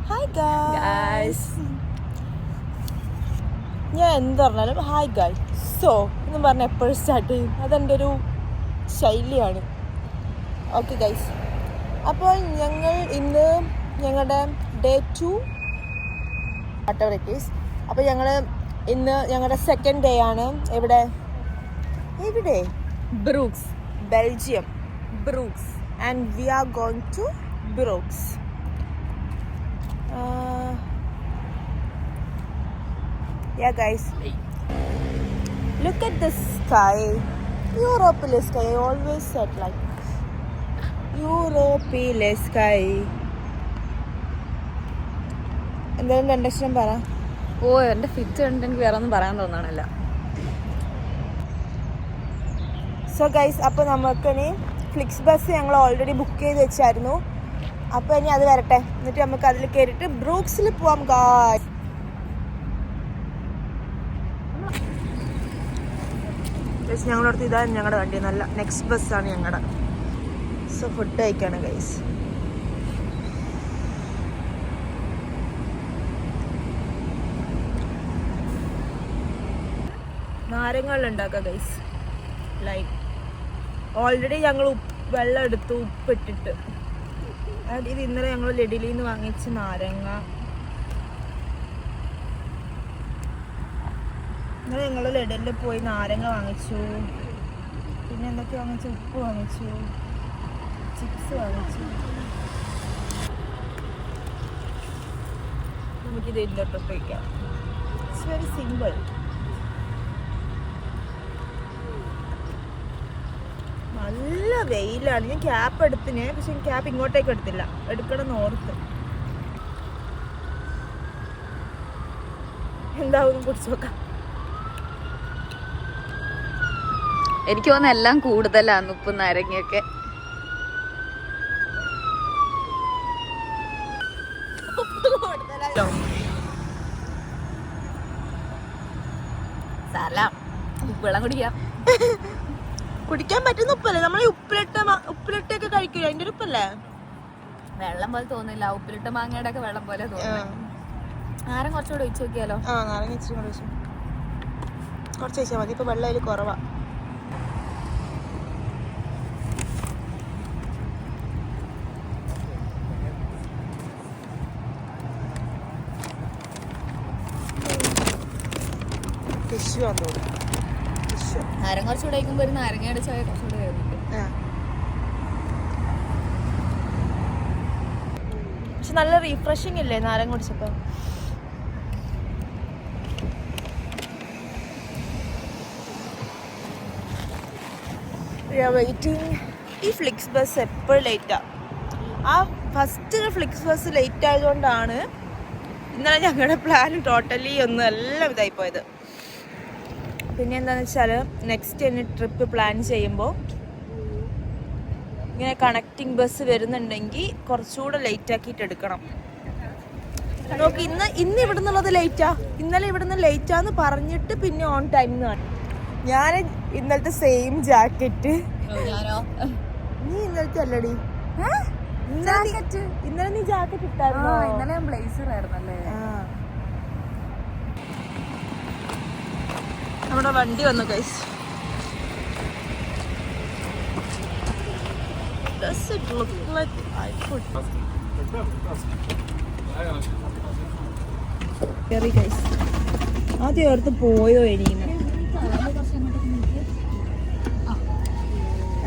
Hi guys. ഞാൻ എന്ത് പറഞ്ഞാലും ഹായ് ഗായ് സോ എന്ന് പറഞ്ഞാൽ എപ്പോഴും സ്റ്റാർട്ട് ചെയ്യും. അതെൻ്റെ ഒരു ശൈലിയാണ്. ഓക്കെ ഗൈസ്, അപ്പോൾ ഞങ്ങൾ ഇന്ന് ഞങ്ങളുടെ ഡേ 2 വാട്ടർ ഇറ്റ്. അപ്പോൾ ഞങ്ങൾ ഇന്ന് ഞങ്ങളുടെ സെക്കൻഡ് ഡേ ആണ്. എവിടെ Bruges, Belgium Bruges. And we are going to Bruges. Yeah guys, look at the sky. European sky. I always said like European sky. എന്തായാലും രണ്ടക്ഷരം പറ. എൻ്റെ ഫിറ്റ് കണ്ടിട്ട് എനിക്ക് വേറെ ഒന്നും പറയാൻ തോന്നണില്ല. സോ ഗൈസ്, അപ്പോൾ നമുക്കിനി ഫ്ലിക്സ് ബസ് ഞങ്ങൾ ഓൾറെഡി ബുക്ക് ചെയ്ത് വെച്ചായിരുന്നു. അപ്പോൾ ഇനി അത് വരട്ടെ, എന്നിട്ട് നമുക്ക് അതിൽ കയറിയിട്ട് ബ്രൂക്സിൽ പോവാം ഗായ്സ്. ഞങ്ങളടുത്ത് ഇതാണ് ഞങ്ങളുടെ വണ്ടി. നല്ല നെക്സ്റ്റ് ബസ്സാണ് ഞങ്ങളുടെ. സോ ഫുഡ് കഴിക്കാണ് ഗൈസ്. നാരങ്ങൾ ഉണ്ടാക്കുക ഗൈസ്. ലൈക്ക് ഓൾറെഡി ഞങ്ങൾ വെള്ളം എടുത്തു ഉപ്പിട്ടിട്ട്. ഇത് ഇന്നലെ ഞങ്ങൾ ലെഡിലിൽ നിന്ന് വാങ്ങിച്ച നാരങ്ങ. ഇന്നലെ ഞങ്ങൾ ലെഡലിൽ പോയി നാരങ്ങ വാങ്ങിച്ചു. പിന്നെ എന്തൊക്കെ വാങ്ങിച്ചു? ഉപ്പ് വാങ്ങിച്ചു, ചിപ്സ് വാങ്ങിച്ചു. നമുക്കിത് ഇതിലോട്ട് വയ്ക്കാം. It's very simple. നല്ല വെയിലാണ്. ഞാൻ ക്യാപ്പ് എടുത്തിന്, പക്ഷെ ക്യാപ്പ് ഇങ്ങോട്ടേക്ക് എടുത്തില്ല. എടുക്കണം ഓർത്ത്. എന്താവും കുടിച്ചു നോക്കാം. എനിക്ക് തോന്നുന്നു എല്ലാം കൂടുതലാണ് ഉപ്പ് നാരങ്ങയൊക്കെ. ഉപ്പെള്ളം കുടിക്കാം. കുടിക്കാൻ പറ്റുന്ന ഉപ്പല്ലേ? നമ്മൾ ഉപ്പിലിട്ടൊക്കെ കഴിക്കൂല. അതിന്റെ ഒരു ഉപ്പല്ലേ? വെള്ളം പോലെ തോന്നില്ല. ഉപ്പിലിട്ട മാങ്ങയുടെ ഒക്കെ വെള്ളം പോലെ തോന്നുന്നു. നാരങ്ങ കുറച്ചുകൂടെ ഒഴിച്ചു നോക്കിയാലോ? നാരങ്ങ ഇച്ചിരി കൂടെ ഒഴിച്ചു. കുറച്ച് ഒഴിച്ചാൽ മതി. ഇപ്പൊ വെള്ളം അതിൽ കുറവാ. ടിഷ്യൂ ആണെന്ന് തോന്നുന്നു. നാരങ്ങ കുറച്ചുകൂടെ കഴിക്കുമ്പോൾ ഒരു നാരങ്ങയുടെ ചായ കുറച്ചുകൂടെ വരുന്നുണ്ട്. പക്ഷെ നല്ല റീഫ്രഷിങ് ഇല്ലേ നാരങ്ങ കുടിച്ചപ്പോൾ? വെയിറ്റിംഗ്. ഈ ഫ്ലിക്സ് ബസ് എപ്പോഴും ലേറ്റാണ്. ആ ഫസ്റ്റ് ഫ്ലിക്സ് ബസ് ലേറ്റ് ആയതുകൊണ്ടാണ് ഇന്നലെ ഞങ്ങളുടെ പ്ലാൻ ടോട്ടലി ഒന്നും എല്ലാം ഇതായിപ്പോയത്. പിന്നെ എന്താണെന്ന് വെച്ചാൽ നെക്സ്റ്റ് ഇനി ട്രിപ്പ് പ്ലാൻ ചെയ്യുമ്പോൾ ഇങ്ങനെ കണക്റ്റിംഗ് ബസ് വരുന്നുണ്ടെങ്കിൽ കുറച്ചുകൂടെ ലേറ്റ് ആക്കിയിട്ട് എടുക്കണം. നോക്കി ഇന്ന് ഇവിടെ നിന്നുള്ളത് ലേറ്റാ. ഇന്നലെ ഇവിടെ നിന്ന് ലേറ്റാന്ന് പറഞ്ഞിട്ട് പിന്നെ ഓൺ ടൈം എന്നാണ്. ഞാൻ ഇന്നലത്തെ സെയിം ജാക്കറ്റ്. നീ ഇന്നലത്തെ അല്ലടി? ഇന്നലെ നീ ജാക്കറ്റ് ഇട്ടായിരുന്നോ? ഇന്നലെ ഞാൻ ബ്ലേസർ ആയിരുന്നല്ലേ. നമ്മുടെ വണ്ടി വന്നു guys. Does it look like I could? Very guys. ആദ്യം ഓർത്ത് പോയോ ഇനിയും.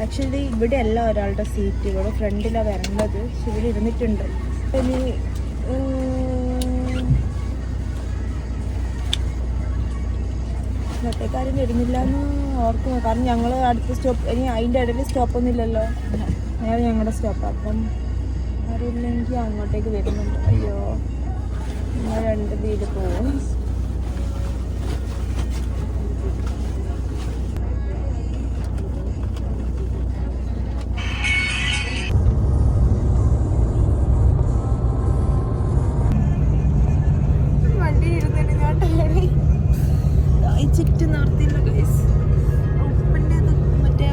ആക്ച്വലി ഇവിടെ അല്ല ഒരാളുടെ സീറ്റ്. ഇവിടെ ഫ്രണ്ടിലാണ് വരേണ്ടത്. പക്ഷെ ഇവിടെ ഇരുന്നിട്ടുണ്ട്. ഇനി ഇന്നത്തേക്കാരും വരുന്നില്ല എന്ന് ഓർക്കുന്നു. കാരണം ഞങ്ങൾ അടുത്ത സ്റ്റോപ്പ്, ഇനി അതിൻ്റെ ഇടയിൽ സ്റ്റോപ്പൊന്നും ഇല്ലല്ലോ. നേരെ ഞങ്ങളുടെ സ്റ്റോപ്പ്. അപ്പം ആരുമില്ലെങ്കിൽ അങ്ങോട്ടേക്ക് വരുന്നുണ്ട്. അയ്യോ, നിങ്ങൾ 2 വീട് പോവും. വണ്ടി ഇരുന്നിട്ട് ഞാൻ ടയറി ചിറ്റ് നിർത്തിയില്ല ഗൈസ്. ഉപ്പിൻ്റെ മറ്റേ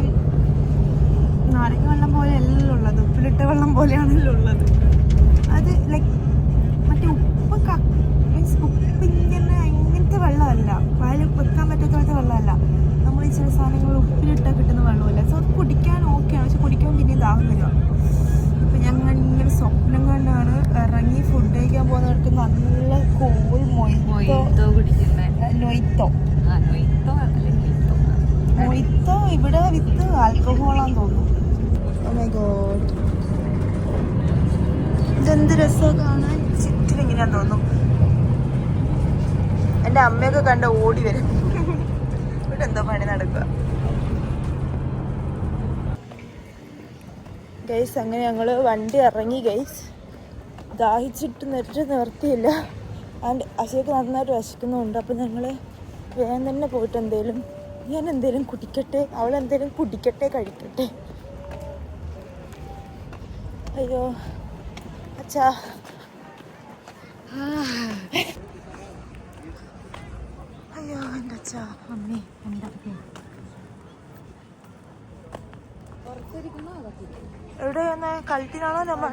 നാരങ്ങ വെള്ളം പോലെ അല്ലല്ലോ ഉള്ളത്. ഉപ്പിലിട്ട വെള്ളം പോലെയാണല്ലോ ഉള്ളത്. അത് ലൈക്ക് മറ്റേ മറ്റേ മീൻസ് ഉപ്പ് ഇങ്ങനെ അങ്ങനത്തെ വെള്ളമല്ല, വായിൽ വെക്കാൻ പറ്റാത്ത പോലത്തെ വെള്ളമല്ല. നമ്മൾ ഈ ചില സാധനങ്ങൾ ഉപ്പിലിട്ടാൽ കിട്ടുന്ന വെള്ളമല്ല. സോ അത് കുടിക്കാൻ ഓക്കെയാണ്, പക്ഷെ കുടിക്കാൻ പിന്നെയും ദാഹം വരിക. അപ്പം ഞങ്ങൾ ഇങ്ങനെ സ്വപ്നം കണ്ടാണ് ഇറങ്ങി ഫുഡ് കഴിക്കാൻ പോകുന്നവർക്ക് നല്ല കൂൾ മൊയ്ത്തോ ഇവിടെ വിത്ത് ആൽക്കഹോളാന്ന് തോന്നുന്നു. ഓ മൈ ഗോഡ്, ഇതെന്ത് രസമാണ് കാണാൻ. ചുറ്റിലും ഇങ്ങനെയാന്ന് തോന്നുന്നു. എൻ്റെ അമ്മയൊക്കെ കണ്ട ഓടി വരും. ഇവിടെ എന്തോ പണി നടക്കുക. ഗൈസ് അങ്ങനെ ഞങ്ങൾ വണ്ടി ഇറങ്ങി ഗൈസ്. ദാഹിച്ചിട്ട് നിർത്തിയില്ല. ആൻഡ് അശയ്ക്ക് നന്നായിട്ട് വിശക്കുന്നുണ്ട്. അപ്പം ഞങ്ങൾ വേഗം തന്നെ പോയിട്ട് ഞാൻ എന്തേലും കുടിക്കട്ടെ, അവളെന്തേലും കുടിക്കട്ടെ, കഴിക്കട്ടെ. അയ്യോ അച്ഛാ, അയ്യോ എൻ്റെ അച്ഛാ, അമ്മേ എന്താ എവിടെയാ? കളത്തിനാണോ നമ്മൾ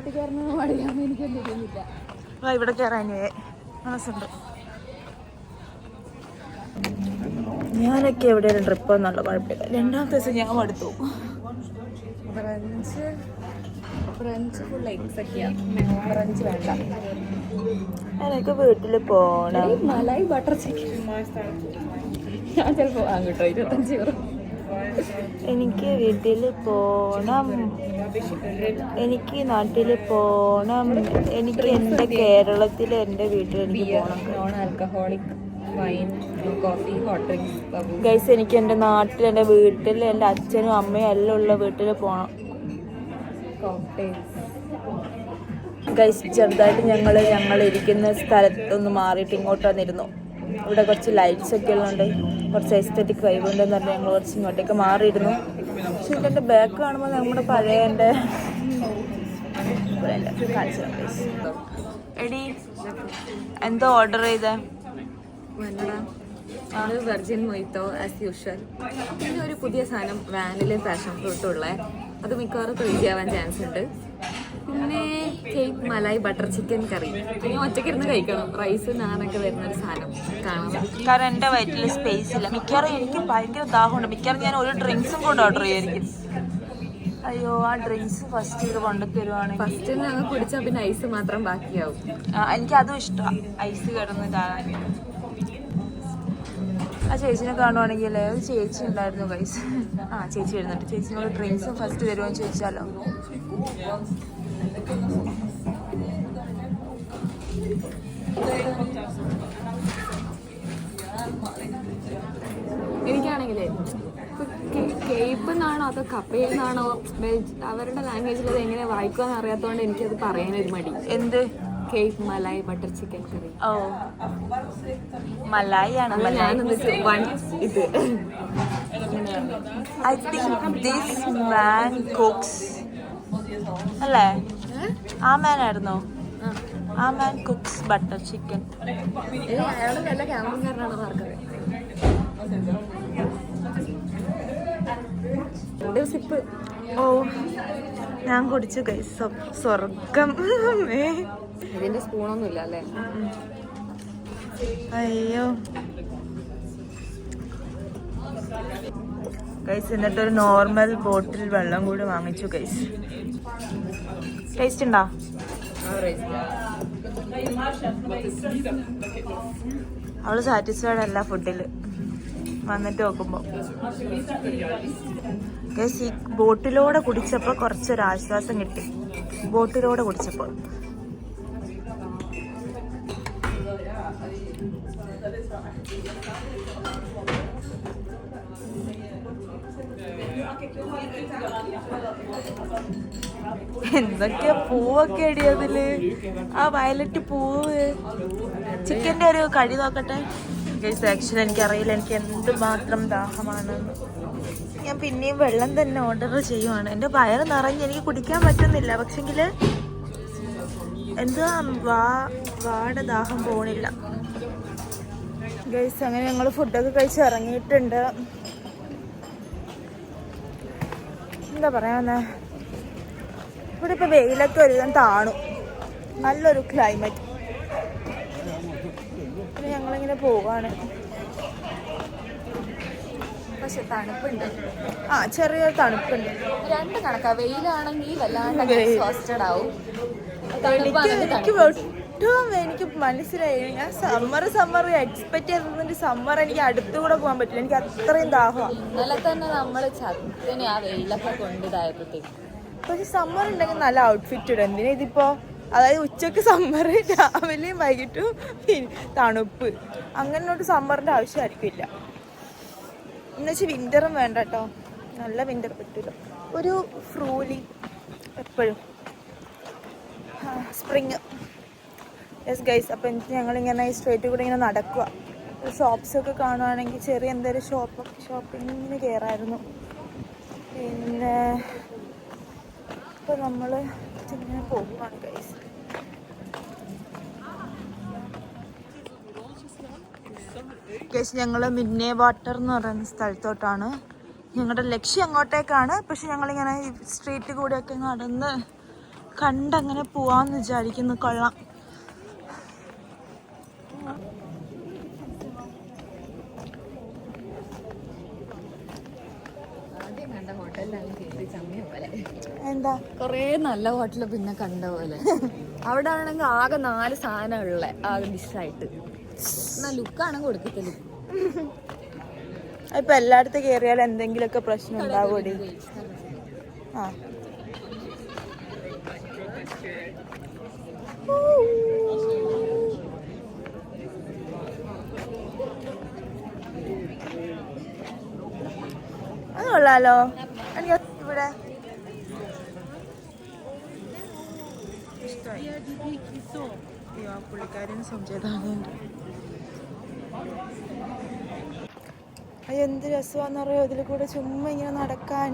ഇവിടെ കയറാനേ മനസ്സുണ്ട്. ഞാനൊക്കെ എവിടെയും ട്രിപ്പ് എന്നുള്ള കുഴപ്പമില്ല. രണ്ടാമത്തെ ദിവസം ഞാൻ മടുത്തു. ഫ്രഞ്ച് ഫുൾ ഫ്രഞ്ച് വേണ്ട. എനിക്ക് വീട്ടിൽ പോണം. മലായി ബട്ടർ ചിക്കൻ ഞാൻ ചിലപ്പോൾ കേട്ടോ 25 euro. എനിക്ക് വീട്ടിൽ പോണം, എനിക്ക് നാട്ടിൽ പോണം, എനിക്ക് എൻ്റെ കേരളത്തിൽ എൻ്റെ വീട്ടിൽ എനിക്ക് പോകണം. Non alcoholic wine, coffee, hot drinks. Guys എനിക്ക് എൻ്റെ നാട്ടിൽ, എൻ്റെ വീട്ടിൽ, എൻ്റെ അച്ഛനും അമ്മയും എല്ലാം ഉള്ള വീട്ടിൽ പോകണം. ഗൈസ് ചെറുതായിട്ട് ഞങ്ങൾ ഇരിക്കുന്ന സ്ഥലത്തൊന്ന് മാറിയിട്ട് ഇങ്ങോട്ട് വന്നിരുന്നു. ഇവിടെ കുറച്ച് ലൈറ്റ്സ് ഒക്കെ ഉള്ളതുകൊണ്ട് കുറച്ച് എസ്തെറ്റിക് വൈബ് ഉണ്ടെന്ന് പറഞ്ഞാൽ ഞങ്ങൾ കുറച്ച് ഇങ്ങോട്ടേക്ക് മാറിയിരുന്നു. പക്ഷെ ഇതിൻ്റെ ബാക്ക് കാണുമ്പോൾ നമ്മുടെ പഴയ എൻ്റെ എടി എന്തോ ഓർഡർ ചെയ്തേ? Virgin മൊയ്ത്തോ as usual. പിന്നെ ഒരു പുതിയ സാധനം വാനില പാഷൻ ഫ്രൂട്ടും ഉള്ള, അത് മിക്കവാറും ക്രേസി ആവാൻ ചാൻസ് ഉണ്ട്. പിന്നെ കേക്ക് മലായി ബട്ടർ ചിക്കൻ കറി. ഇനി ഒറ്റയ്ക്കിരുന്ന് കഴിക്കണം. റൈസ് നാനൊക്കെ വരുന്നൊരു സാധനം കാണാം. കാരണം എൻ്റെ വയറ്റിൽ സ്പേസ് ഇല്ല. മിക്കവാറും എനിക്ക് ഭയങ്കര ദാഹമുണ്ട്. മിക്കവാറും ഞാൻ ഒരു ഡ്രിങ്ക്സും കൂടെ ഓർഡർ ചെയ്യായിരിക്കും. അയ്യോ ആ ഡ്രിങ്ക്സ് ഫസ്റ്റ് ഇത് കൊണ്ടു തരുവാണെങ്കിൽ ഫസ്റ്റ് ഞങ്ങൾ കുടിച്ചാൽ പിന്നെ ഐസ് മാത്രം ബാക്കിയാവും. എനിക്ക് അതും ഇഷ്ടമാണ്, ഐസ് കിടന്ന് കാണാൻ. ആ ചേച്ചിനെ കാണുവാണെങ്കിൽ ഒരു ചേച്ചി ഉണ്ടായിരുന്നു ഗൈസ്. ചേച്ചി വരുന്നുണ്ട്. ചേച്ചിനോട് ഡ്രിങ്ക്സും ഫസ്റ്റ് തരുമോന്ന് ചോദിച്ചാലോ? എനിക്കാണെങ്കിലേ കേപ്പ് എന്നാണോ അതോ കപ്പയിൽ നിന്നാണോ അവരുടെ ലാംഗ്വേജിൽ അത് എങ്ങനെ വായിക്കുമെന്ന് അറിയാത്തതുകൊണ്ട് എനിക്കത് പറയാനൊരു മടി. എന്ത് കേക്ക് മലായി ബട്ടർ ചിക്കൻ കറി? ഓ മലായി ആണ്. ഇത് I think this man cooks അല്ലേ? ആ മാൻ ആയിരുന്നോ? ആ മാൻ കുക്സ് ബട്ടർ ചിക്കൻ. അയാൾ നല്ല ക്യാമറക്കാരനാണ് മാർക്കറിയാം. സിപ്പ്. ഓ ഞാൻ കുടിച്ചു ഗൈസ്, സ്വർഗം. ഇതിന്റെ സ്പൂണൊന്നും ഇല്ല അല്ലേ? അയ്യോ ഗൈസ്, എന്നിട്ടൊരു നോർമൽ ബോട്ടിൽ വെള്ളം കൂടി വാങ്ങിച്ചു ഗൈസ്. ടേസ്റ്റ് ഉണ്ടോ? അവള് സാറ്റിസ്ഫൈഡ് അല്ല ഫുഡിൽ വന്നിട്ട് നോക്കുമ്പോൾ. ഗൈസ് ഈ ബോട്ടിലോടെ കുടിച്ചപ്പോൾ കുറച്ചൊരാശ്വാസം കിട്ടി. ബോട്ടിലോടെ കുടിച്ചപ്പോൾ എന്തൊക്കെയാ പൂവൊക്കെ അടി അതില്. ആ വയലറ്റ് പൂവ്. ചിക്കൻ്റെ ഒരു കടി നോക്കട്ടെ ഗൈസ്. ആക്ച്വലി എനിക്കറിയില്ല എനിക്ക് എന്തുമാത്രം ദാഹമാണെന്ന്. ഞാൻ പിന്നെയും വെള്ളം തന്നെ ഓർഡർ ചെയ്യുവാണ്. എൻ്റെ വയറ് നിറഞ്ഞ് എനിക്ക് കുടിക്കാൻ പറ്റുന്നില്ല. പക്ഷെങ്കിൽ എന്താ വാട ദാഹം പോണില്ല ഗൈസ്. അങ്ങനെ ഞങ്ങൾ ഫുഡൊക്കെ കഴിച്ച് ഇറങ്ങിയിട്ടുണ്ട്. എന്താ പറയാ, ഇവിടെ ഇപ്പോൾ വെയിലൊക്കെ ഒരുവിധം താണു. നല്ലൊരു ക്ലൈമറ്റ്. അങ്ങനെ ഞങ്ങളിങ്ങനെ പോവാണ്. പക്ഷെ തണുപ്പുണ്ട്. ചെറിയൊരു തണുപ്പുണ്ട്. രണ്ട് കണക്കാ. വെയിലാണെങ്കിൽ വല്ലാണ്ട് എക്സോസ്റ്റഡ് ആവും. എനിക്ക് മനസ്സിലായി. ഞാൻ സമ്മർ എക്സ്പെക്ട് ചെയ്തിട്ട് സമ്മർ എനിക്ക് അടുത്തുകൂടെ പോകാൻ പറ്റില്ല. എനിക്ക് അത്രയും ദാഹമാണ്. ഇന്നലെ തന്നെ നമ്മൾ ചത്തിനെ ആ വെയിലൊക്കെ കൊണ്ടിതായപ്പോഴത്തേക്ക്. പക്ഷെ സമ്മർ ഉണ്ടെങ്കിൽ നല്ല ഔട്ട്ഫിറ്റ് ഇടും. എന്തിനാ ഇതിപ്പോ, അതായത് ഉച്ചക്ക് സമ്മർ, രാവിലെയും വൈകിട്ടും തണുപ്പ്, അങ്ങനോട്ട് സമ്മറിന്റെ ആവശ്യമായിരിക്കില്ല. എന്നുവെച്ചാൽ വിന്ററും വേണ്ട കേട്ടോ. നല്ല വിന്റർ പറ്റില്ല. ഒരു ഫ്രൂലി എപ്പോഴും സ്പ്രിങ്. Yes guys. അപ്പം ഞങ്ങളിങ്ങനെ ഈ സ്ട്രീറ്റിൽ കൂടെ ഇങ്ങനെ നടക്കുക. ഷോപ്സൊക്കെ കാണുവാണെങ്കിൽ ചെറിയ എന്തെങ്കിലും ഷോപ്പിങ്ങിന് കയറായിരുന്നു. പിന്നെ ഇപ്പം നമ്മൾ ഇങ്ങനെ പോകുവാണ് ഗൈസ്. ഗൈസ് ഞങ്ങൾ മിന്നെ വാട്ടർ എന്ന് പറയുന്ന സ്ഥലത്തോട്ടാണ്. ഞങ്ങളുടെ ലക്ഷ്യം അങ്ങോട്ടേക്കാണ്. പക്ഷെ ഞങ്ങളിങ്ങനെ ഈ സ്ട്രീറ്റ് കൂടെയൊക്കെ നടന്ന് കണ്ടങ്ങനെ പോവാന്ന് വിചാരിക്കുന്നു. കൊള്ളാം. എന്താ കൊറേ നല്ല ഹോട്ടൽ പിന്നെ കണ്ട പോലെ. അവിടെ ആണെങ്കിൽ ആകെ 4 സാധനം ഉള്ള ആകെ ഡിഷായിട്ട്. എന്നാ ലുക്കാണെങ്കിൽ കൊടുക്കത്തില്ല. ഇപ്പൊ എല്ലായിടത്തും കയറിയാൽ എന്തെങ്കിലുമൊക്കെ പ്രശ്നം ഉണ്ടാവൂടി. അത് കൊള്ളാലോ. എനിക്ക് ഇവിടെ ഇഷ്ടമായി. പുള്ളിക്കാരിന് സംശയതാണ്. എന്ത് രസമാണെന്നറിയോ ഇതിൽ കൂടെ ചുമ്മാ ഇങ്ങനെ നടക്കാൻ.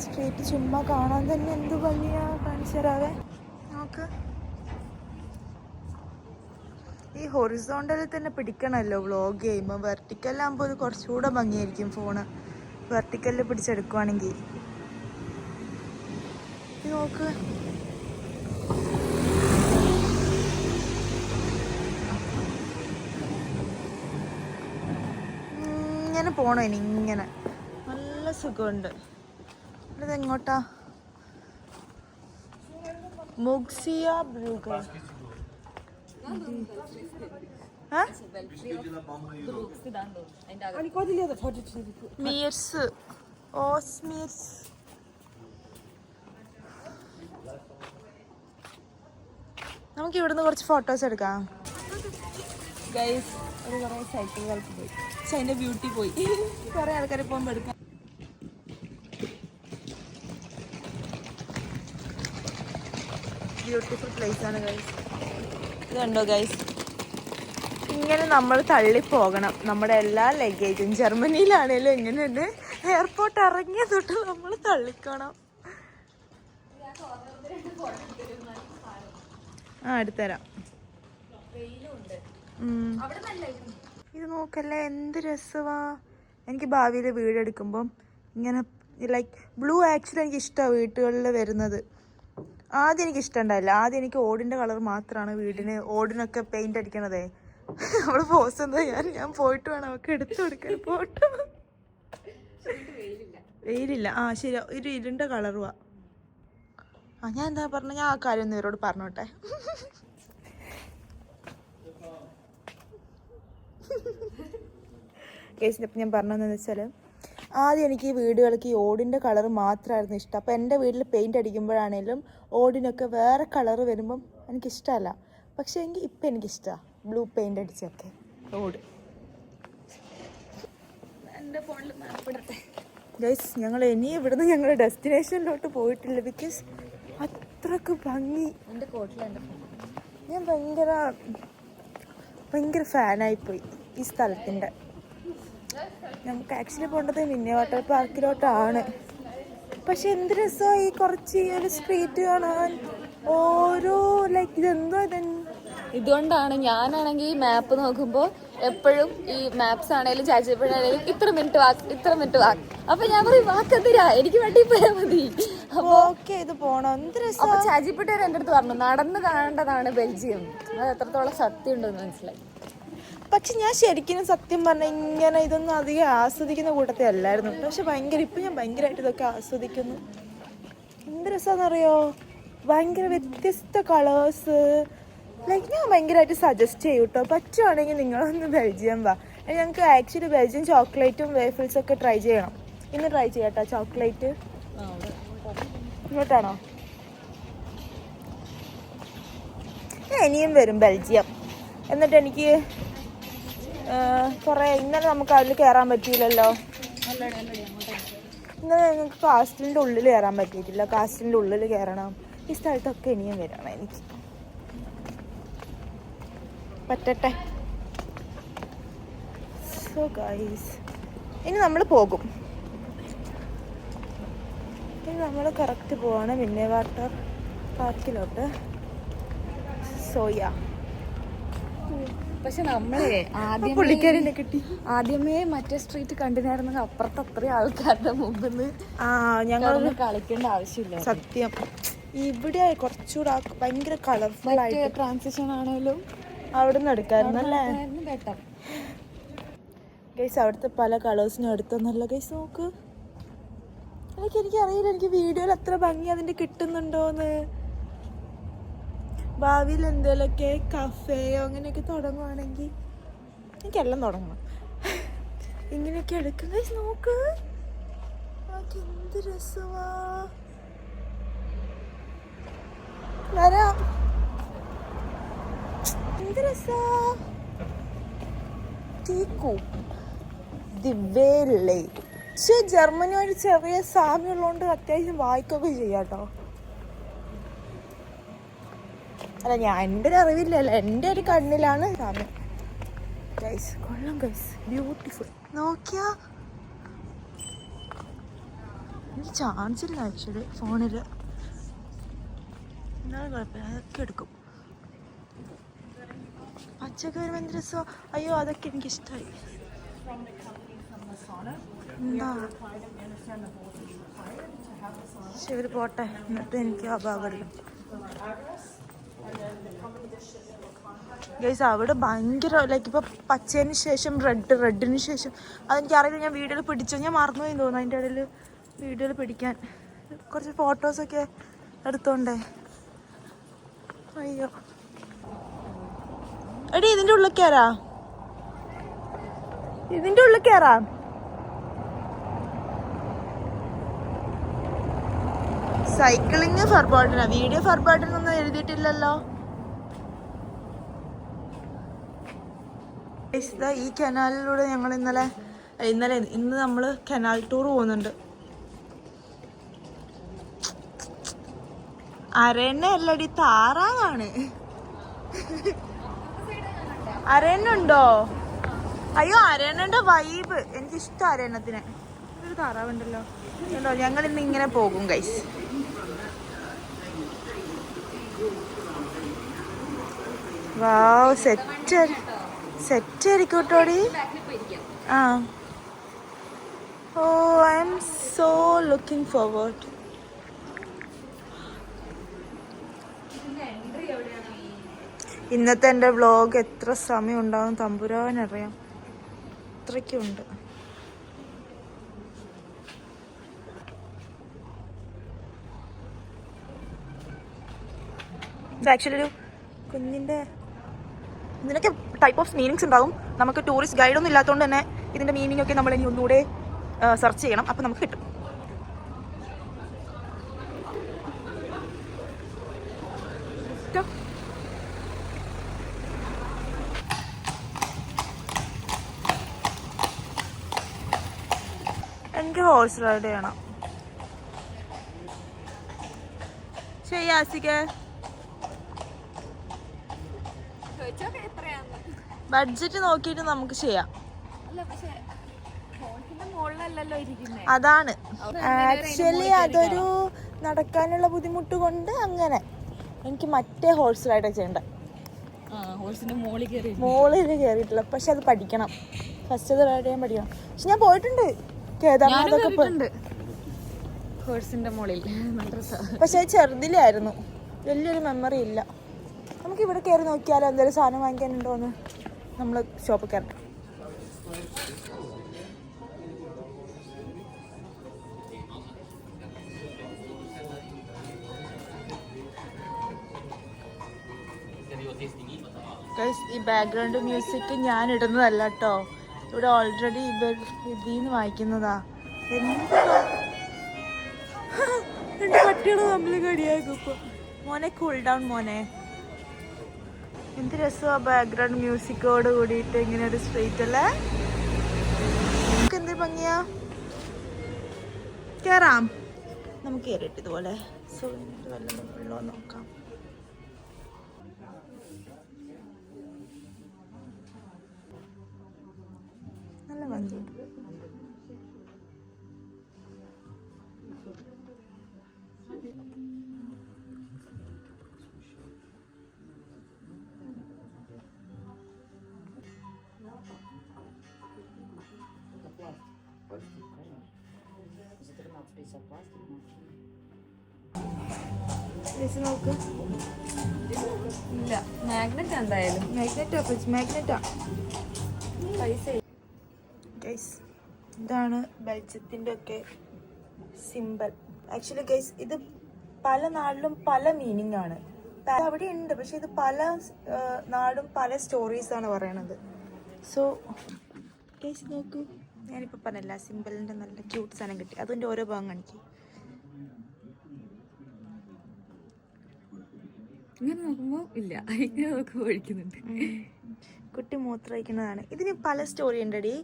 സ്ട്രീറ്റ് ചുമ്മാ കാണാൻ തന്നെ എന്ത് ഭംഗിയാ. കാണിച്ചു തരാവേ. നോക്ക്, ഈ ഹൊറിസോണ്ടലിൽ തന്നെ പിടിക്കണമല്ലോ വ്ളോഗ് ചെയ്യുമ്പോൾ. വെർട്ടിക്കലാകുമ്പോൾ ഇത് കുറച്ചുകൂടെ ഭംഗിയായിരിക്കും ഫോണ്. വെർട്ടിക്കലിൽ പിടിച്ചെടുക്കുവാണെങ്കിൽ. നോക്ക്, ഇങ്ങനെ പോണോ ഇനി ഇങ്ങനെ. നല്ല സുഖമുണ്ട്. ഇതെങ്ങോട്ടാ? മുഗ്സിയ ബ്രൂഗർ. മീർസ് ഓസ്മീർസ്. നമുക്ക് ഇവിടുന്ന് കുറച്ച് ഫോട്ടോസ് എടുക്കാം ഗൈസ്. ഒരു കുറേ സൈക്കിളുകൾക്ക് പോയി. പക്ഷെ അതിൻ്റെ ബ്യൂട്ടി പോയി. കുറേ ആൾക്കാരെ പോകുമ്പോൾ എടുക്കാം. ബ്യൂട്ടിഫുൾ പ്ലേസ് ആണ് ഗൈസ്. ഇതുണ്ടോ ഗൈസ്? ഇങ്ങനെ നമ്മൾ തള്ളിപ്പോകണം നമ്മുടെ എല്ലാ ലഗേജും. ജർമ്മനിയിലാണേലും ഇങ്ങനെയുണ്ട്. എയർപോർട്ട് ഇറങ്ങിയ തൊട്ട് നമ്മൾ തള്ളിക്കണം. എടുത്തരാം. ഇത് നോക്കല്ലേ എന്ത് രസമാ. എനിക്ക് ഭാവിയിൽ വീടെടുക്കുമ്പം ഇങ്ങനെ ലൈക്ക് ബ്ലൂ ആക്ച്വലി എനിക്ക് ഇഷ്ടമാണ് വീട്ടുകളിൽ വരുന്നത്. ആദ്യം എനിക്ക് ഇഷ്ടമുണ്ടായില്ല. ആദ്യം എനിക്ക് ഓടിൻ്റെ കളർ മാത്രമാണ് വീടിന്. ഓടിനൊക്കെ പെയിന്റ് അടിക്കണതേ. അവള് പോസ് എന്താ ഞാൻ പോയിട്ട് വേണം അവൾക്ക് എടുത്തു കൊടുക്കാൻ. പോട്ടോ, വെയിലില്ല. ശരി, ഒരു ഇരുണ്ട കളറുവാ. ഞാൻ എന്താ പറഞ്ഞ, ഞാൻ ആ കാര്യം ഒന്ന് ഇവരോട് പറഞ്ഞോട്ടെ. കേസിനപ്പം ഞാൻ പറഞ്ഞതെന്ന് വെച്ചാൽ, ആദ്യം എനിക്ക് ഈ വീടുകൾക്ക് ഈ ഓടിൻ്റെ കളർ മാത്രമായിരുന്നു ഇഷ്ടം. അപ്പോൾ എൻ്റെ വീട്ടിൽ പെയിൻ്റ് അടിക്കുമ്പോഴാണേലും ഓടിനൊക്കെ വേറെ കളറ് വരുമ്പം എനിക്കിഷ്ടമല്ല. പക്ഷേ എങ്കിൽ ഇപ്പം എനിക്കിഷ്ടമാണ് ബ്ലൂ പെയിൻ്റ് അടിച്ചൊക്കെ ഓട്. എൻ്റെ ഫോണിൽ മാപ്പ് ഇടട്ടെ ഗൈസ്. ഞങ്ങൾ ഇനി ഇവിടുന്ന് ഞങ്ങളുടെ ഡെസ്റ്റിനേഷനിലോട്ട് പോയിട്ടില്ല. ബിക്കോസ് അത്രക്ക് ഭംഗി. എൻ്റെ കോട്ടിലെൻ്റെ ഞാൻ ഭയങ്കര ഫാനായിപ്പോയി ഈ സ്ഥലത്തിൻ്റെ. നമുക്ക് ആക്ച്വലി പോകേണ്ടത് മിന്നെ വാട്ടർ പാർക്കിലോട്ടാണ്. പക്ഷെ എന്ത് രസമാണ് ഈ കുറച്ച് ഈ ഒരു സ്ട്രീറ്റ് കാണാൻ. ഓരോ ലൈക്ക് ഇതെന്തോ ഇതുകൊണ്ടാണ് ഞാനാണെങ്കിൽ മാപ്പ് നോക്കുമ്പോൾ എപ്പോഴും ഈ മാപ്സ് ആണെങ്കിലും ചാച്ചിപ്പോഴാണെങ്കിലും ഇത്ര മിനിറ്റ് വാക്ക് അപ്പൊ ഞാൻ പറയും വാക്കെന്തിരാ എനിക്ക് വണ്ടി പോയാൽ മതി. അപ്പൊ ചാച്ചിപ്പിട്ടവർ എൻ്റെ അടുത്ത് പറഞ്ഞു നടന്ന് കാണേണ്ടതാണ് ബെൽജിയം, അത് എത്രത്തോളം സത്യം ഉണ്ടെന്ന് മനസ്സിലായി. പക്ഷെ ഞാൻ ശരിക്കും സത്യം പറഞ്ഞാൽ ഇങ്ങനെ ഇതൊന്നും അധികം ആസ്വദിക്കുന്ന കൂട്ടത്തെ അല്ലായിരുന്നു. പക്ഷെ ഇപ്പം ഞാൻ ഭയങ്കരമായിട്ട് ഇതൊക്കെ ആസ്വദിക്കുന്നു. എന്ത് രസമാണെന്നറിയോ, ഭയങ്കര വ്യത്യസ്ത കളേഴ്സ്. ലൈക്ക് ഞാൻ ഭയങ്കരമായിട്ട് സജസ്റ്റ് ചെയ്യും കേട്ടോ, പറ്റുവാണെങ്കിൽ നിങ്ങളൊന്ന് ബെൽജിയം വാ. ഞങ്ങൾക്ക് ആക്ച്വലി ബെൽജിയം ചോക്ലേറ്റും വേഫിൾസും ഒക്കെ ട്രൈ ചെയ്യണം. ഇന്ന് ട്രൈ ചെയ്യാം കേട്ടോ ചോക്ലേറ്റ്. ഇങ്ങോട്ടാണോ? ഇനിയും വരും ബെൽജിയം. എന്നിട്ട് എനിക്ക് കുറേ ഇന്നലെ നമുക്ക് അതിൽ കയറാൻ പറ്റിയില്ലല്ലോ. ഇന്നലെ ഞങ്ങൾക്ക് കാസ്റ്റിലിൻ്റെ ഉള്ളിൽ കയറാൻ പറ്റിയിട്ടില്ല. കാസ്റ്റിലിൻ്റെ ഉള്ളിൽ കയറണം. ഈ സ്ഥലത്തൊക്കെ ഇനിയും വരണം എനിക്ക്. പറ്റട്ടെ. സോ ഗൈസ്, ഇനി നമ്മൾ പോകും. ഇനി നമ്മൾ കറക്റ്റ് പോവാണ് മിന്നെ വാട്ടർ പാർക്കിലോട്ട്. സോയാ. പക്ഷെ നമ്മളെ ആദ്യമേ മറ്റേ സ്ട്രീറ്റ് കണ്ടിനായിരുന്നെങ്കിൽ അപ്പുറത്ത് അത്രയും ആൾക്കാരുടെ മുമ്പിൽ ഞങ്ങൾ കളിക്കേണ്ട ആവശ്യമില്ല. സത്യം, ഇവിടെ കുറച്ചുകൂടെ ഭയങ്കര കളർഫുൾ ആയിട്ട് ട്രാൻസിഷൻ ആണെങ്കിലും അവിടെ നിന്ന് എടുക്കാറുണ്ടല്ലേ ഗൈസ്. അവിടുത്തെ പല കളേഴ്സിനും എടുത്തൊന്നല്ല ഗൈസ്. നോക്ക്, എനിക്കറിയില്ല എനിക്ക് വീഡിയോയിൽ അത്ര ഭംഗി അതിൻ്റെ കിട്ടുന്നുണ്ടോന്ന്. ഭാവിയിൽ എന്തെങ്കിലുമൊക്കെ കഫേയോ അങ്ങനെയൊക്കെ തുടങ്ങുവാണെങ്കിൽ എനിക്കെല്ലാം തുടങ്ങണം. ഇങ്ങനെയൊക്കെ എടുക്കും ഗൈസ്. നോക്ക്, എന്ത് രസമാ. വരാം. എന്ത് രസാ. പക്ഷെ ജർമ്മനിയായിട്ട് ചെറിയ സാമ്യമുള്ളതുകൊണ്ട് അത്യാവശ്യം വായിക്കൊക്കെ ചെയ്യാട്ടോ. അല്ല, ഞാൻ എൻ്റെ ഒരു അറിവില്ലല്ലോ, എൻ്റെ ഒരു കണ്ണിലാണ് സാമ്യം. ഗൈസ് കൊള്ളാം ഗൈസ്, ബ്യൂട്ടിഫുൾ. നോക്കിയാ എനിക്ക് ചാർജ് ഇല്ല ആക്ച്വലി ഫോണിൽ. എന്നാലും കുഴപ്പമില്ല, അതൊക്കെ എടുക്കും. പച്ചക്കറി ഭയങ്കര രസമാണ്. അയ്യോ, അതൊക്കെ എനിക്കിഷ്ടമായി. എന്താ ശരി, പോട്ടെ. എന്നിട്ട് എനിക്ക് ആ ഭാഗം എടുക്കും ഗൈസ്. അവിടെ ഭയങ്കര ലൈക്ക് ഇപ്പോൾ പച്ചേന് ശേഷം റെഡിന് ശേഷം അതെനിക്കറിയില്ല. ഞാൻ വീഡിയോയിൽ പിടിച്ചോ, ഞാൻ മറന്നുപോയി തോന്നുന്നു. അതിൻ്റെ ഇടയിൽ വീഡിയോയിൽ പിടിക്കാൻ കുറച്ച് ഫോട്ടോസൊക്കെ എടുത്തോണ്ടേ. അയ്യോ എടി, ഇതിൻ്റെ ഉള്ളിൽ കയറാം. സൈക്ലിങ് ഫർബോട്ടനാ. വീഡിയോ ഫർബോട്ടനൊന്നും എഴുതിയിട്ടില്ലല്ലോ. ഈ കനാലിലൂടെ ഞങ്ങൾ ഇന്ന് നമ്മൾ കനാൽ ടൂർ പോകുന്നുണ്ട്. അരേന അല്ലടി, താറാവാണ്. അരേനുണ്ടോ? അയ്യോ, അരേനന്റെ വൈബ് എനിക്കിഷ്ടം. അരേനത്തിന് ഒരു താറാവുണ്ടല്ലോ. ഞങ്ങൾ ഇന്ന് ഇങ്ങനെ പോകും ഗൈസ്. വാവ്, സെറ്റ് ആയിരിക്കും കേട്ടോടി. Ah, oh, I'm so looking forward. ഇന്നത്തെ എൻ്റെ വ്ളോഗ് എത്ര സമയം ഉണ്ടാവും തമ്പുരാനറിയാം. അത്രയ്ക്കുണ്ട്. ഇത് ആക്ച്വലി ഒരു കുഞ്ഞിൻ്റെ ഇതിനൊക്കെ ടൈപ്പ് ഓഫ് മീനിങ്സ് ഉണ്ടാവും. നമുക്ക് ടൂറിസ്റ്റ് ഗൈഡൊന്നും ഇല്ലാത്തതുകൊണ്ട് തന്നെ ഇതിൻ്റെ മീനിങ് ഒക്കെ നമ്മൾ ഇനി ഒന്നുകൂടെ സെർച്ച് ചെയ്യണം. അപ്പം നമുക്ക് കിട്ടും. എനിക്ക് ഹോഴ്സ് റൈഡ് ചെയ്യണം. ശരി ആസിക്ക്, ബഡ്ജറ്റ് നോക്കിയിട്ട് നമുക്ക് ചെയ്യാം. അതാണ് ആക്ച്വലി അതൊരു നടക്കാനുള്ള ബുദ്ധിമുട്ട് കൊണ്ട് അങ്ങനെ എനിക്ക് മറ്റേ ഹോഴ്സ് റൈഡ് ചെയ്യണ്ട. ഹോഴ്സിന്റെ മോളിൽ കയറി മോളിൽ കയറിയിട്ടില്ല, പക്ഷെ അത് പഠിക്കണം. ഫസ്റ്റ് അത് റൈഡ് ചെയ്യാൻ പഠിക്കണം. പക്ഷെ ഞാൻ പോയിട്ടുണ്ട് കേദാർനാഥൊക്കെ. ഹോഴ്സിന്റെ മോളിൽ പക്ഷെ ചെറുതിലായിരുന്നു, വലിയൊരു മെമ്മറി ഇല്ല. നമുക്ക് ഇവിടെ കയറി നോക്കിയാലോ എന്തെങ്കിലും സാധനം വാങ്ങിക്കാനുണ്ടോന്ന്. നമ്മൾ ഷോപ്പിൽ കയറണം. ഈ ബാക്ക്ഗ്രൗണ്ട് മ്യൂസിക് ഞാൻ ഇടുന്നതല്ല കേട്ടോ, ഇവിടെ ഓൾറെഡി ഇതിന്ന് വായിക്കുന്നതാ. രണ്ട് പട്ടികള് തമ്മിൽ കടിയാക്കും ഇപ്പൊ. മോനെ കൂൾ ഡൗൺ മോനെ. എന്ത് രസമാ ബാക്ക്ഗ്രൗണ്ട് മ്യൂസിക്കോട് കൂടിയിട്ട് ഇങ്ങനെ ഒരു സ്ട്രീറ്റ് അല്ലേ. നമുക്ക് എന്ത് ഭംഗിയാ. കേറാം, നമുക്ക് കയറിയിട്ട് ഇതുപോലെ. സോ എന്നിട്ട് വല്ലതും ഉള്ളോ നോക്കാം. നല്ല ഭംഗിയുണ്ട്. നോക്ക്, ഇല്ല മാഗ്നറ്റ് എന്തായാലും മാഗ്നറ്റാ പൈസ. ഇതാണ് ബെൽജിയത്തിൻ്റെ ഒക്കെ സിമ്പിൾ. ആക്ച്വലി ഗൈസ് ഇത് പല നാട്ടിലും പല മീനിങ് ആണ്. അവിടെ ഉണ്ട്, പക്ഷെ ഇത് പല നാടും പല സ്റ്റോറീസ് ആണ് പറയണത്. സോ ഗൈസ് നോക്കൂ, ഞാനിപ്പോൾ പറഞ്ഞല്ല സിമ്പിളിൻ്റെ നല്ല ക്യൂട്ട് സാധനം കിട്ടി. അതിൻ്റെ ഓരോ ഭാഗം കാണിക്കും. ഇങ്ങനെ നോക്കുമ്പോൾ ഇല്ല, ഇങ്ങനെ നോക്കുമ്പോൾ ഒഴിക്കുന്നുണ്ട്. കുട്ടി മൂത്രമൊഴിക്കുന്നതാണ്. ഇതിന് പല സ്റ്റോറി ഉണ്ടടി.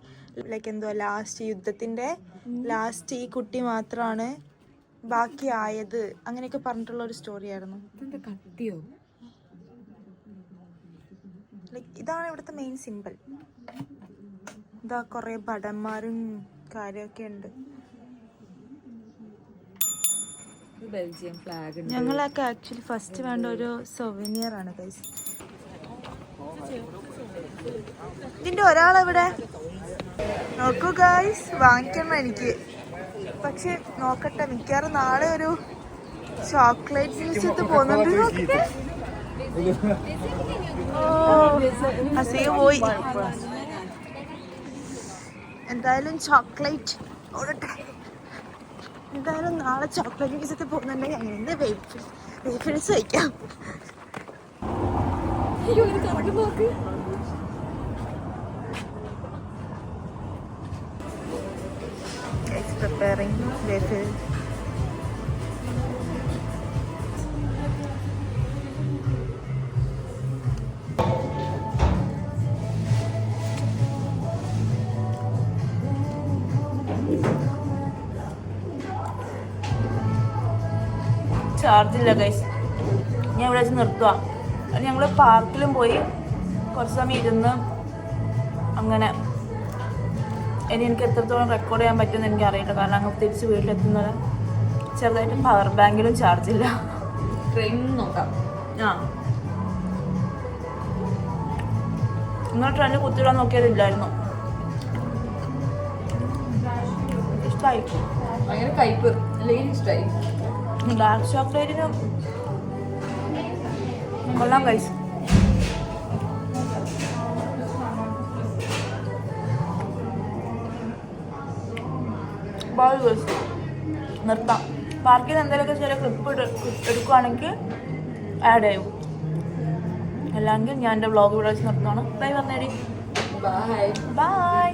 ലൈക്ക് എന്തോ ലാസ്റ്റ് യുദ്ധത്തിന്റെ ലാസ്റ്റ് ഈ കുട്ടി മാത്രമാണ് ബാക്കി ആയത്, അങ്ങനെയൊക്കെ പറഞ്ഞിട്ടുള്ള ഒരു സ്റ്റോറി ആയിരുന്നു. കത്തിയോ? ലൈക്ക് ഇതാണ് ഇവിടുത്തെ മെയിൻ സിമ്പിൾ. ഇതാ കുറെ ഭടന്മാരും കാര്യമൊക്കെ ഉണ്ട്. Belgium flag. ഞങ്ങളൊക്കെ ആക്ച്വലി ഫസ്റ്റ് വേണ്ട ഒരു സൊവനിയർ ആണ് ഗൈസ്. ഇതിന്റെ ഒരാളെവിടെ നോക്കൂ ഗൈസ്, വാങ്ങിക്കണം എനിക്ക്. പക്ഷെ നോക്കട്ടെ, മിക്കവാറും നാളെ ഒരു ചോക്ലേറ്റ് മ്യൂസിയത്തിൽ പോകുന്നുണ്ട്. ഹസിയ പോയി. എന്തായാലും ചോക്ലേറ്റ് ഓടട്ടെ. എന്തായാലും നാളെ ചോക്ലേറ്റ് മ്യൂസിയത്തിൽ പോകുന്നുണ്ടെങ്കിൽ അങ്ങനെ വേഫിൾസ് വയ്ക്കാം. Preparing waffle. ചാർജില്ല ഗൈസ്, ഞാൻ ഇവിടെ വെച്ച് നിർത്തുക. ഞങ്ങൾ പാർക്കിലും പോയി കുറച്ച് സമയം ഇരുന്ന് അങ്ങനെ. ഇനി എനിക്ക് എത്രത്തോളം റെക്കോർഡ് ചെയ്യാൻ പറ്റുമെന്ന് എനിക്കറിയില്ല, കാരണം അങ്ങ് തിരിച്ച് വീട്ടിലെത്തുന്നത് ചെറുതായിട്ട് പവർ ബാങ്കിലും ചാർജില്ല. ട്രെയിനിൽ നോക്കാം. നിങ്ങൾ ട്രെയിനിൽ കുത്തിയിടാൻ നോക്കിയതില്ലായിരുന്നു. ഇഷ്ടമായി, ഭയങ്കര കയ്പ് അല്ലെങ്കിൽ ഇഷ്ടമായി. ഡാർക്ക് ചോക്ലേറ്റിന് കൊള്ളാം കഴിച്ചു. നിർത്താം. പാർക്കിൽ നിന്ന് എന്തെങ്കിലുമൊക്കെ ചില ക്ലിപ്പ് എടുക്കുകയാണെങ്കിൽ ആഡ് ചെയ്യും, അല്ലെങ്കിൽ ഞാൻ എൻ്റെ വ്ളോഗ് ഇവിടെ വെച്ച് നിർത്തുകയാണ്. ബൈ പറഞ്ഞേടി. ബൈ. ബൈ.